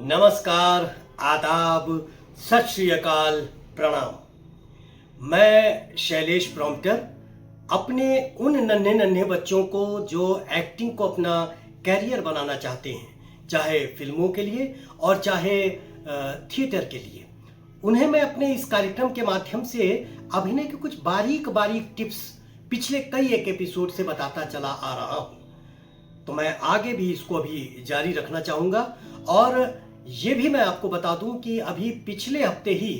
नमस्कार, आदाब, सत श्री अकाल, प्रणाम। मैं शैलेश प्रॉम्प्टर अपने उन नन्हे नन्हे बच्चों को जो एक्टिंग को अपना कैरियर बनाना चाहते हैं, चाहे फिल्मों के लिए और चाहे थिएटर के लिए, उन्हें मैं अपने इस कार्यक्रम के माध्यम से अभिनय के कुछ बारीक बारीक टिप्स पिछले कई एक एपिसोड से बताता चला आ रहा हूँ। तो मैं आगे भी इसको अभी जारी रखना चाहूँगा। और ये भी मैं आपको बता दूं कि अभी पिछले हफ्ते ही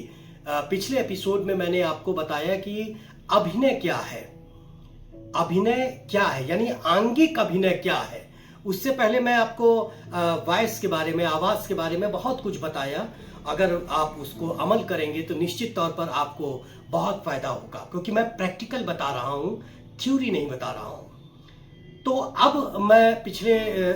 पिछले एपिसोड में मैंने आपको बताया कि अभिनय क्या है, अभिनय क्या है, यानी आंगिक अभिनय क्या है। उससे पहले मैं आपको वॉइस के बारे में, आवाज़ के बारे में बहुत कुछ बताया। अगर आप उसको अमल करेंगे तो निश्चित तौर पर आपको बहुत फ़ायदा होगा, क्योंकि मैं प्रैक्टिकल बता रहा हूँ, थ्योरी नहीं बता रहा हूँ। तो अब मैं पिछले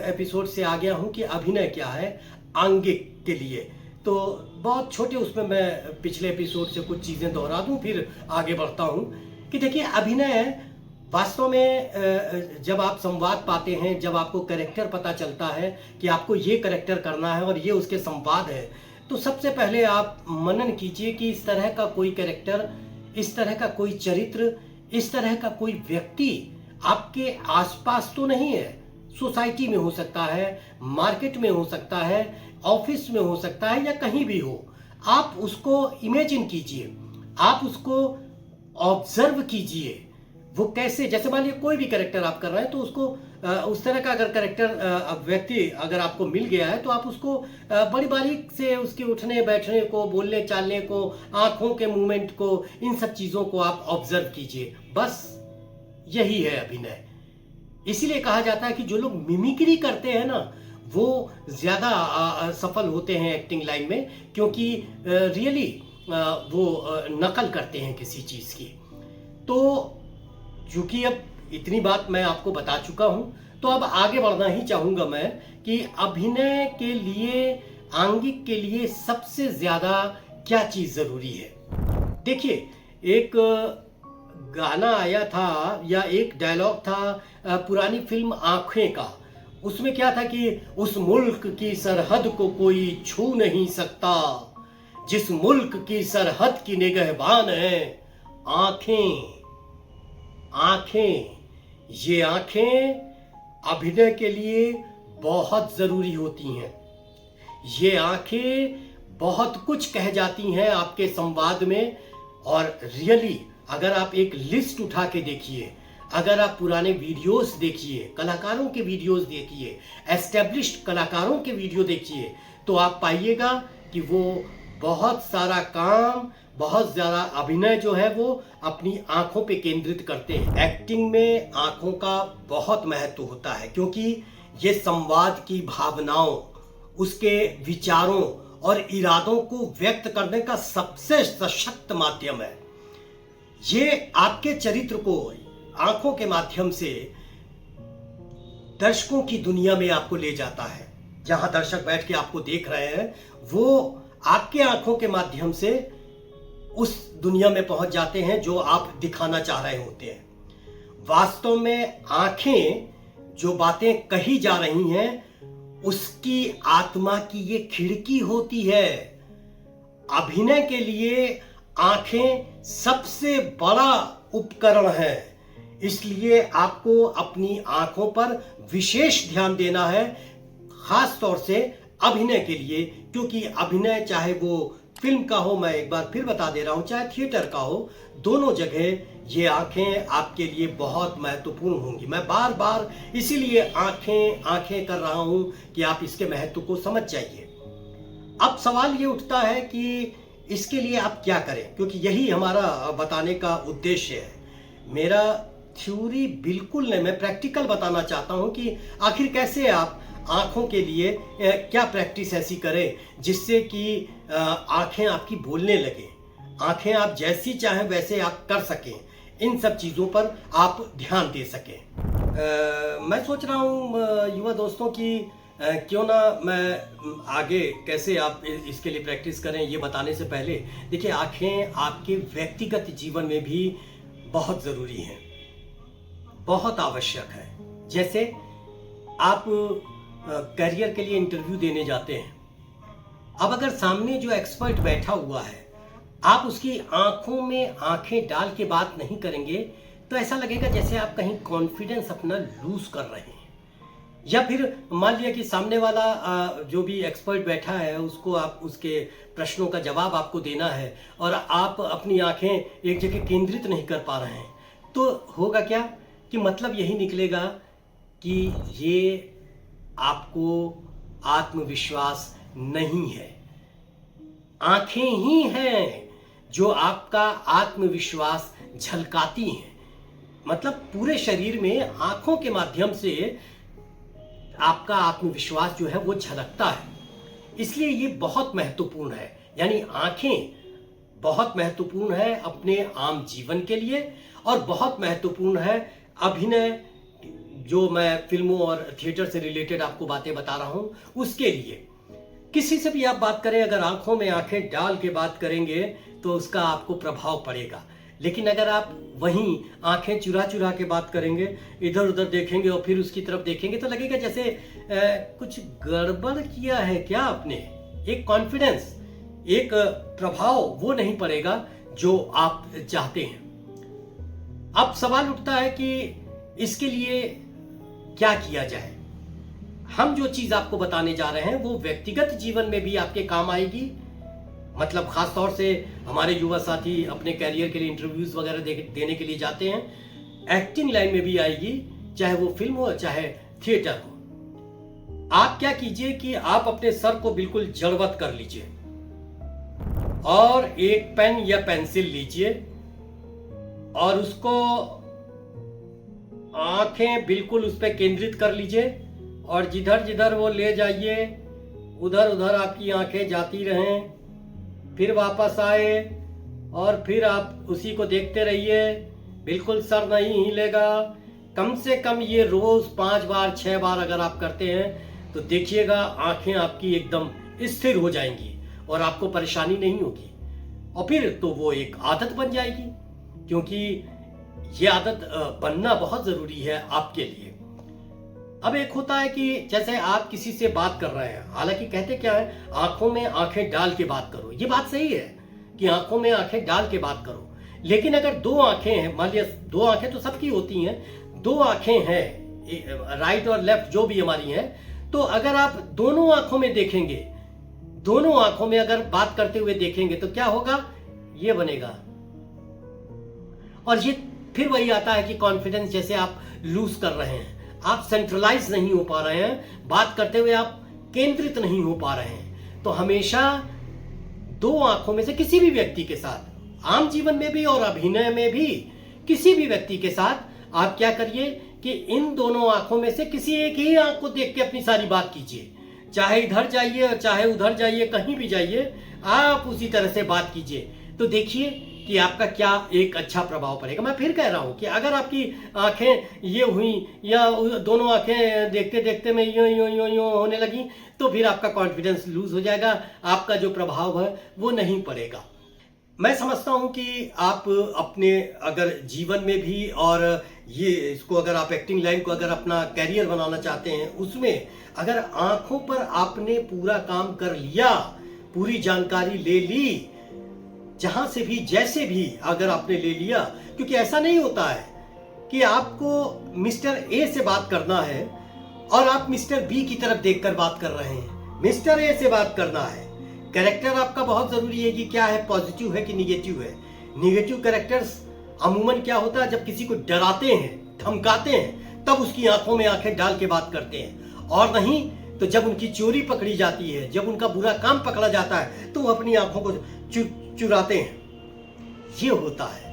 एपिसोड से आ गया हूँ कि अभिनय क्या है आंगिक के लिए। तो बहुत छोटे उसमें मैं पिछले एपिसोड से कुछ चीज़ें दोहरा दूं, फिर आगे बढ़ता हूं कि देखिए, अभिनय वास्तव में जब आप संवाद पाते हैं, जब आपको कैरेक्टर पता चलता है कि आपको ये कैरेक्टर करना है और ये उसके संवाद है, तो सबसे पहले आप मनन कीजिए कि इस तरह का कोई कैरेक्टर, इस तरह का कोई चरित्र, इस तरह का कोई व्यक्ति आपके आसपास तो नहीं है। सोसाइटी में हो सकता है, मार्केट में हो सकता है, ऑफिस में हो सकता है, या कहीं भी हो। आप उसको इमेजिन कीजिए, आप उसको ऑब्जर्व कीजिए। वो कैसे, जैसे मान लीजिए कोई भी कैरेक्टर आप कर रहे हैं, तो उसको उस तरह का अगर कैरेक्टर व्यक्ति अगर आपको मिल गया है, तो आप उसको बड़ी बारीक से उसके उठने बैठने को, बोलने चालने को, आंखों के मूवमेंट को, इन सब चीज़ों को आप ऑब्जर्व कीजिए। बस यही है अभिनय। इसीलिए कहा जाता है कि जो लोग मिमिक्री करते हैं ना, वो ज़्यादा सफल होते हैं एक्टिंग लाइन में, क्योंकि रियली वो नकल करते हैं किसी चीज़ की। तो चूंकि अब इतनी बात मैं आपको बता चुका हूँ, तो अब आगे बढ़ना ही चाहूँगा मैं कि अभिनय के लिए, आंगिक के लिए सबसे ज़्यादा क्या चीज़ ज़रूरी है। देखिए, एक गाना आया था या एक डायलॉग था पुरानी फिल्म आंखें का। उसमें क्या था कि उस मुल्क की सरहद को कोई छू नहीं सकता, जिस मुल्क की सरहद की निगहबान है आंखें। आंखें, ये आंखें अभिनय के लिए बहुत जरूरी होती हैं। ये आंखें बहुत कुछ कह जाती हैं आपके संवाद में। और रियली अगर आप एक लिस्ट उठा के देखिए, अगर आप पुराने वीडियोस देखिए, कलाकारों के वीडियोस देखिए, एस्टेब्लिश्ड कलाकारों के वीडियो देखिए, तो आप पाइएगा कि वो बहुत सारा काम, बहुत ज़्यादा अभिनय जो है वो अपनी आंखों पे केंद्रित करते हैं। एक्टिंग में आंखों का बहुत महत्व होता है, क्योंकि ये संवाद की भावनाओं, उसके विचारों और इरादों को व्यक्त करने का सबसे सशक्त माध्यम है। ये आपके चरित्र को आंखों के माध्यम से दर्शकों की दुनिया में आपको ले जाता है। जहां दर्शक बैठ के आपको देख रहे हैं, वो आपके आंखों के माध्यम से उस दुनिया में पहुंच जाते हैं जो आप दिखाना चाह रहे होते हैं। वास्तव में आंखें जो बातें कही जा रही हैं, उसकी आत्मा की ये खिड़की होती है। अभिनय के लिए आंखें सबसे बड़ा उपकरण है। इसलिए आपको अपनी आंखों पर विशेष ध्यान देना है, खास तौर से अभिनय के लिए। क्योंकि अभिनय चाहे वो फिल्म का हो, मैं एक बार फिर बता दे रहा हूं, चाहे थिएटर का हो, दोनों जगह ये आंखें आपके लिए बहुत महत्वपूर्ण होंगी। मैं बार बार इसीलिए आंखें आंखें कर रहा हूं कि आप इसके महत्व को समझ जाइए। अब सवाल ये उठता है कि इसके लिए आप क्या करें, क्योंकि यही हमारा बताने का उद्देश्य है। मेरा थ्योरी बिल्कुल नहीं, मैं प्रैक्टिकल बताना चाहता हूं कि आखिर कैसे आप आंखों के लिए क्या प्रैक्टिस ऐसी करें जिससे कि आंखें आपकी बोलने लगे, आंखें आप जैसी चाहें वैसे आप कर सकें, इन सब चीज़ों पर आप ध्यान दे सकें। मैं सोच रहा हूं युवा दोस्तों की क्यों ना मैं आगे कैसे आप इसके लिए प्रैक्टिस करें, ये बताने से पहले देखिए, आंखें आपके व्यक्तिगत जीवन में भी बहुत ज़रूरी हैं, बहुत आवश्यक है। जैसे आप करियर के लिए इंटरव्यू देने जाते हैं, अब अगर सामने जो एक्सपर्ट बैठा हुआ है, आप उसकी आंखों में आंखें डाल के बात नहीं करेंगे तो ऐसा लगेगा जैसे आप कहीं कॉन्फिडेंस अपना लूज कर रहे हैं। या फिर मान लिया कि सामने वाला जो भी एक्सपर्ट बैठा है उसको आप उसके प्रश्नों का जवाब आपको देना है और आप अपनी आंखें एक जगह केंद्रित नहीं कर पा रहे हैं, तो होगा क्या कि मतलब यही निकलेगा कि ये आपको आत्मविश्वास नहीं है। आंखें ही हैं जो आपका आत्मविश्वास झलकाती हैं। मतलब पूरे शरीर में आंखों के माध्यम से आपका आत्मविश्वास जो है वो झलकता है। इसलिए ये बहुत महत्वपूर्ण है, यानी आंखें बहुत महत्वपूर्ण है अपने आम जीवन के लिए और बहुत महत्वपूर्ण है अभिनय, जो मैं फिल्मों और थिएटर से रिलेटेड आपको बातें बता रहा हूं उसके लिए। किसी से भी आप बात करें, अगर आंखों में आंखें डाल के बात करेंगे तो उसका आपको प्रभाव पड़ेगा। लेकिन अगर आप वहीं आंखें चुरा चुरा के बात करेंगे, इधर उधर देखेंगे और फिर उसकी तरफ देखेंगे तो लगेगा जैसे कुछ गड़बड़ किया है क्या आपने। एक कॉन्फिडेंस, एक प्रभाव वो नहीं पड़ेगा जो आप चाहते हैं। अब सवाल उठता है कि इसके लिए क्या किया जाए। हम जो चीज आपको बताने जा रहे हैं वो व्यक्तिगत जीवन में भी आपके काम आएगी। मतलब खास तौर से हमारे युवा साथी अपने कैरियर के लिए इंटरव्यूज वगैरह देने के लिए जाते हैं, एक्टिंग लाइन में भी आएगी, चाहे वो फिल्म हो चाहे थिएटर हो। आप क्या कीजिए कि आप अपने सर को बिल्कुल जड़वत कर लीजिए और एक पेन या पेंसिल लीजिए और उसको आंखें बिल्कुल उस पर केंद्रित कर लीजिए और जिधर जिधर वो ले जाइए उधर उधर आपकी आंखें जाती रहें, फिर वापस आए और फिर आप उसी को देखते रहिए, बिल्कुल सर नहीं हिलेगा। कम से कम ये रोज 5 बार 6 बार अगर आप करते हैं तो देखिएगा आंखें आपकी एकदम स्थिर हो जाएंगी और आपको परेशानी नहीं होगी। और फिर तो वो एक आदत बन जाएगी, क्योंकि ये आदत बनना बहुत जरूरी है आपके लिए। अब एक होता है कि जैसे आप किसी से बात कर रहे हैं, हालांकि कहते क्या है, आंखों में आंखें डाल के बात करो। ये बात सही है कि आंखों में आंखें डाल के बात करो, लेकिन अगर 2 आंखें हैं, मान लिया 2 आंखें तो सबकी होती हैं, 2 आंखें हैं राइट और लेफ्ट जो भी हमारी हैं, तो अगर आप दोनों आंखों में देखेंगे, दोनों आंखों में अगर बात करते हुए देखेंगे तो क्या होगा, ये बनेगा। और ये फिर वही आता है कि कॉन्फिडेंस जैसे आप लूज कर रहे हैं, आप सेंट्रलाइज नहीं हो पा रहे हैं, बात करते हुए आप केंद्रित नहीं हो पा रहे हैं। तो हमेशा 2 आंखों में से किसी भी व्यक्ति के साथ, आम जीवन में भी और अभिनय में भी, किसी भी व्यक्ति के साथ आप क्या करिए कि इन दोनों आंखों में से किसी एक ही आंख को देख के अपनी सारी बात कीजिए। चाहे इधर जाइए और चाहे उधर जाइए, कहीं भी जाइए, आप उसी तरह से बात कीजिए। तो देखिए कि आपका क्या एक अच्छा प्रभाव पड़ेगा। मैं फिर कह रहा हूं कि अगर आपकी आंखें ये हुई या दोनों आंखें देखते देखते में यूं यूं यूं यूं होने लगी तो फिर आपका कॉन्फिडेंस लूज हो जाएगा, आपका जो प्रभाव है वो नहीं पड़ेगा। मैं समझता हूं कि आप अपने अगर जीवन में भी, और ये इसको अगर आप एक्टिंग लाइन को अगर अपना कैरियर बनाना चाहते हैं, उसमें अगर आंखों पर आपने पूरा काम कर लिया, पूरी जानकारी ले ली, जहां से भी जैसे भी अगर आपने ले लिया, क्योंकि ऐसा नहीं होता है कि आपको मिस्टर ए से बात करना है और आप मिस्टर बी की तरफ देखकर बात कर रहे हैं। मिस्टर ए से बात करना है। कैरेक्टर आपका बहुत जरूरी है कि क्या है, पॉजिटिव है कि निगेटिव है। निगेटिव कैरेक्टर्स अमूमन क्या होता है, जब किसी को डराते हैं, धमकाते हैं, तब उसकी आंखों में आंखें डाल के बात करते हैं, और नहीं तो जब उनकी चोरी पकड़ी जाती है, जब उनका बुरा काम पकड़ा जाता है तो वो अपनी आंखों को चुराते हैं। ये होता है।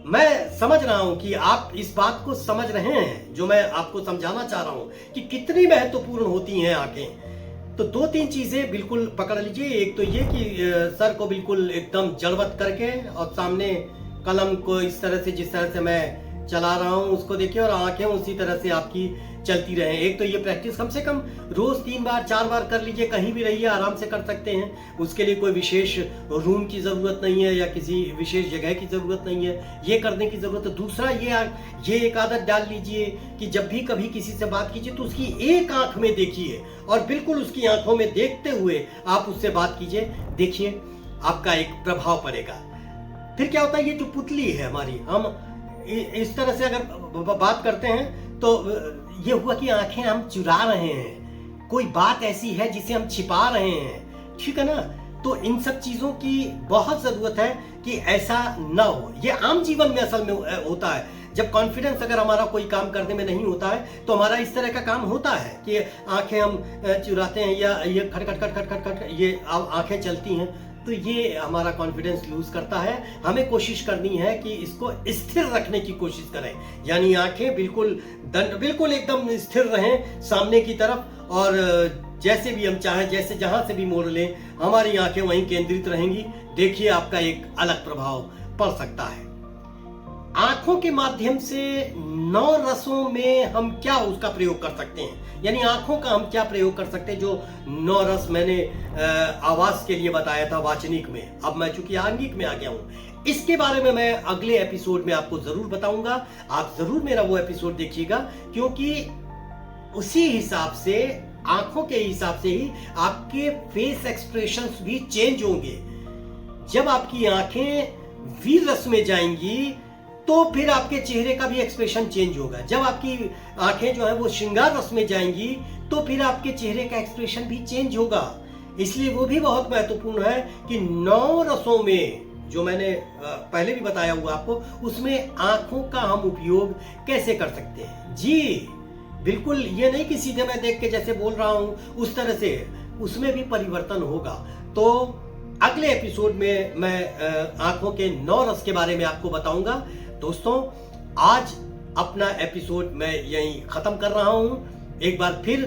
मैं समझ रहा हूं कि आप इस बात को समझ रहे हैं जो मैं आपको समझाना चाह रहा हूं कि कितनी महत्वपूर्ण होती हैं आंखें। तो 2-3 चीजें बिल्कुल पकड़ लीजिए। एक तो ये कि सर को बिल्कुल एकदम जड़वत करके और सामने कलम को इस तरह से, जिस तरह से मैं चला रहा हूँ उसको देखिए और आंखें उसी तरह से आपकी चलती रहे। एक तो ये प्रैक्टिस कम से कम रोज 3 बार 4 बार कर लीजिए, कहीं भी रहिए आराम से कर सकते हैं। उसके लिए कोई विशेष रूम की ज़रूरत नहीं है या किसी विशेष जगह की ज़रूरत नहीं है, ये करने की ज़रूरत है। दूसरा ये एक आदत डाल लीजिए कि जब भी कभी किसी से बात कीजिए तो उसकी एक आंख में देखिए और बिल्कुल उसकी आंखों में देखते हुए आप उससे बात कीजिए। देखिए आपका एक प्रभाव पड़ेगा। फिर क्या होता है, ये जो पुतली है हमारी, हम इस तरह से अगर बात करते हैं तो ये हुआ कि आंखें हम चुरा रहे हैं, कोई बात ऐसी है जिसे हम छिपा रहे हैं, ठीक है ना। तो इन सब चीजों की बहुत जरूरत है कि ऐसा ना हो। ये आम जीवन में असल में होता है। जब कॉन्फिडेंस अगर हमारा कोई काम करने में नहीं होता है तो हमारा इस तरह का काम होता है कि आंखें हम चुराते हैं या ये खट खट खट खट खट खट ये आंखें चलती हैं, तो ये हमारा कॉन्फिडेंस लूज करता है। हमें कोशिश करनी है कि इसको स्थिर रखने की कोशिश करें, यानी आंखें बिल्कुल एकदम स्थिर रहें सामने की तरफ, और जैसे भी हम चाहें, जैसे जहां से भी मोड़ लें, हमारी आंखें वहीं केंद्रित रहेंगी। देखिए आपका एक अलग प्रभाव पड़ सकता है। आंखों के माध्यम से 9 रसों में हम क्या उसका प्रयोग कर सकते हैं, यानी आंखों का हम क्या प्रयोग कर सकते हैं। जो 9 रस मैंने आवाज के लिए बताया था वाचनिक में, अब मैं चूंकि आंगिक में आ गया हूं, इसके बारे में मैं अगले एपिसोड में आपको जरूर बताऊंगा। आप जरूर मेरा वो एपिसोड देखिएगा, क्योंकि उसी हिसाब से, आंखों के हिसाब से ही आपके फेस एक्सप्रेशंस भी चेंज होंगे। जब आपकी आंखें वीर रस में जाएंगी तो फिर आपके चेहरे का भी एक्सप्रेशन चेंज होगा। जब आपकी आंखें जो है वो श्रृंगार रस में जाएंगी तो फिर आपके चेहरे का एक्सप्रेशन भी चेंज होगा। इसलिए वो भी बहुत महत्वपूर्ण है कि 9 रसों में, जो मैंने पहले भी बताया हुआ आपको, उसमें आंखों का हम उपयोग कैसे कर सकते हैं। जी बिल्कुल, ये नहीं कि सीधे मैं देख के जैसे बोल रहा हूं उस तरह से, उसमें भी परिवर्तन होगा। तो अगले एपिसोड में मैं आंखों के 9 रस के बारे में आपको बताऊंगा। दोस्तों, आज अपना एपिसोड मैं यहीं खत्म कर रहा हूं। एक बार फिर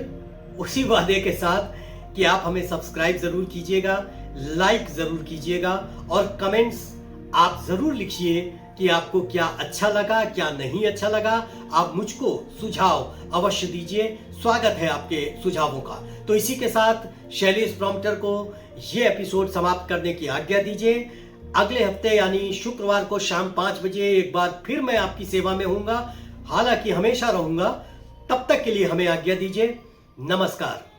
उसी वादे के साथ कि आप हमें सब्सक्राइब जरूर कीजिएगा, लाइक जरूर कीजिएगा और कमेंट्स आप जरूर लिखिए कि आपको क्या अच्छा लगा, क्या नहीं अच्छा लगा। आप मुझको सुझाव अवश्य दीजिए, स्वागत है आपके सुझावों का। तो इसी के साथ शैलेश प्रॉम्प्टर को ये एपिसोड समाप्त करने की आज्ञा दीजिए। अगले हफ्ते यानी शुक्रवार को शाम 5 बजे एक बार फिर मैं आपकी सेवा में हूंगा, हालांकि हमेशा रहूंगा। तब तक के लिए हमें आज्ञा दीजिए। नमस्कार।